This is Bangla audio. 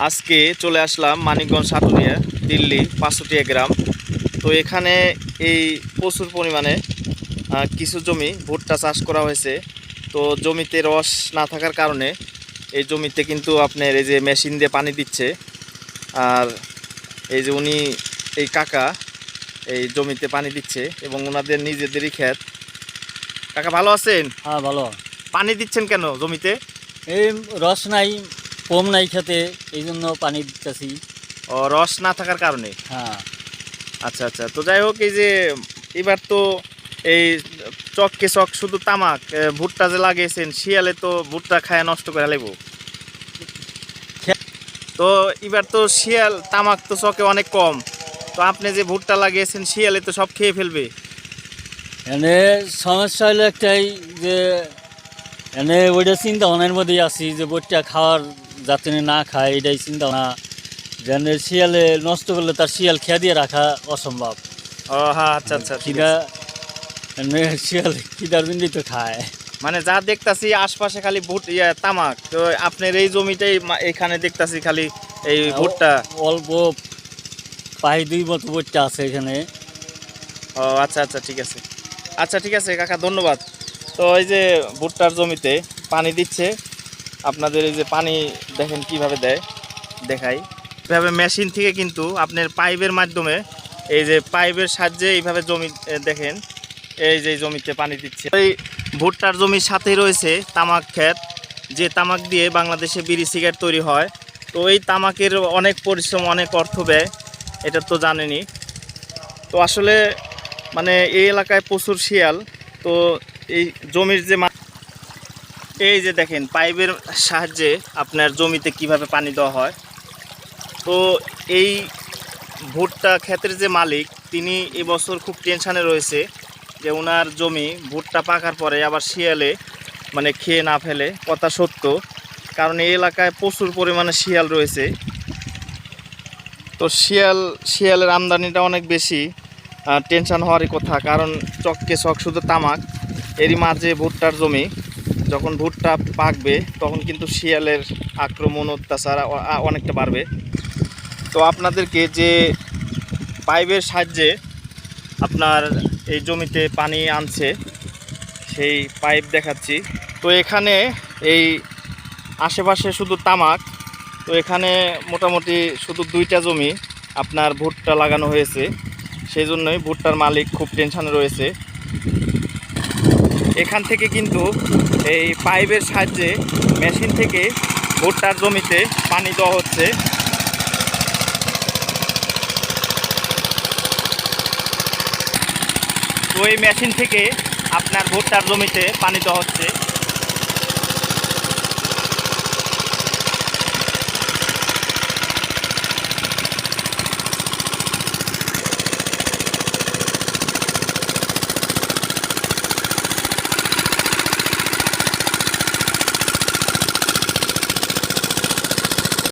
আজকে চলে আসলাম মানিকগঞ্জ সাটুরিয়া দিল্লি 500 গ্রাম। তো এখানে এই প্রচুর পরিমাণে কিছু জমি ভুট্টা চাষ করা হয়েছে। তো জমিতে রস না থাকার কারণে এই জমিতে কিন্তু আপনার এই যে মেশিন দিয়ে পানি দিচ্ছে। আর এই যে উনি এই কাকা এই জমিতে পানি দিচ্ছে এবং ওনাদের নিজেদেরই ক্ষেত। কাকা ভালো আছেন? হ্যাঁ ভালো। পানি দিচ্ছেন কেন জমিতে? এই রস নাই, কম নাই খেতে, এই জন্য পানি দিতেছি। ও, রস না থাকার কারণে। হ্যাঁ। আচ্ছা আচ্ছা, তো যাই হোক, এই যে এবার তো এই চককে চক শুধু তামাক ভুট্টা যে লাগিয়েছেন, শিয়ালে তো ভুট্টা খায় নষ্ট করে লাগবো। তো এবার তো শিয়াল তামাক তো চকে অনেক কম, তো আপনি যে ভুট্টা লাগিয়েছেন শিয়ালে তো সব খেয়ে ফেলবে। এনে সমস্যা হলো একটাই যে এনে ওইটা চিন্তা ভাবনার মধ্যেই আছি যে বইটা খাওয়ার যাতে না খায়, এটাই চিন্তা ভাবনা। যেন শিয়ালে নষ্ট করলে তার শিয়াল খেয়া দিয়ে রাখা অসম্ভব। ও হ্যাঁ, আচ্ছা আচ্ছা, ঠিক খিদা আছে। এনে শিয়াল খিদার জন্যই তো খায়। মানে যা দেখতাছি আশপাশে খালি তামাক, তো আপনার এই জমিটাই এখানে দেখতাছি খালি এই ভুট্টা। অল্প পাই দুই মতো বইটা আছে এখানে। ও আচ্ছা আচ্ছা, ঠিক আছে। আচ্ছা ঠিক আছে কাকা, ধন্যবাদ। তো এই যে ভুট্টার জমিতে পানি দিচ্ছে, আপনাদের এই যে পানি দেখেন কিভাবে দেয়, দেখাই। এভাবে মেশিন থেকে কিন্তু আপনার পাইপের মাধ্যমে, এই যে পাইপের সাহায্যে এইভাবে জমি দেখেন এই যে জমিতে পানি দিচ্ছে। এই ভুট্টার জমির সাথেই রয়েছে তামাক ক্ষেত, যে তামাক দিয়ে বাংলাদেশে বিড়ি সিগারেট তৈরি হয়। তো এই তামাকের অনেক পরিশ্রম, অনেক অর্থ ব্যয়, এটা তো জানেনই। তো আসলে মানে এই এলাকায় প্রচুর শিয়াল। তো এই জমির যে এই যে দেখেন পাইপের সাহায্যে আপনার জমিতে কিভাবে পানি দেওয়া হয়। তো এই ভুট্টা ক্ষেতের যে মালিক, তিনি এবছর খুব টেনশানে রয়েছে যে ওনার জমি ভুট্টা পাকার পরে আবার শিয়ালে মানে খেয়ে না ফেলে। কথা সত্য, কারণ এই এলাকায় প্রচুর পরিমাণে শিয়াল রয়েছে। তো শিয়ালের আমদানিটা অনেক বেশি, টেনশান হওয়ারই কথা, কারণ চককে চক শুধু তামাক, এরই মাঝে ভুট্টার জমি যখন ভুট্টা পাকবে তখন কিন্তু শিয়ালের আক্রমণ, অত্যাচার অনেকটা বাড়বে। তো আপনাদেরকে যে পাইপের সাহায্যে আপনার এই জমিতে পানি আনছে সেই পাইপ দেখাচ্ছি। তো এখানে এই আশেপাশে শুধু তামাক। তো এখানে মোটামুটি শুধু 2টা জমি আপনার ভুট্টা লাগানো হয়েছে, সেই জন্যই ভুট্টার মালিক খুব টেনশানে রয়েছে। এখান থেকে কিন্তু এই পাইপের সাহায্যে মেশিন থেকে ভুট্টার জমিতে পানি দেওয়া হচ্ছে। তো এই মেশিন থেকে আপনার ভুট্টার জমিতে পানি দেওয়া হচ্ছে।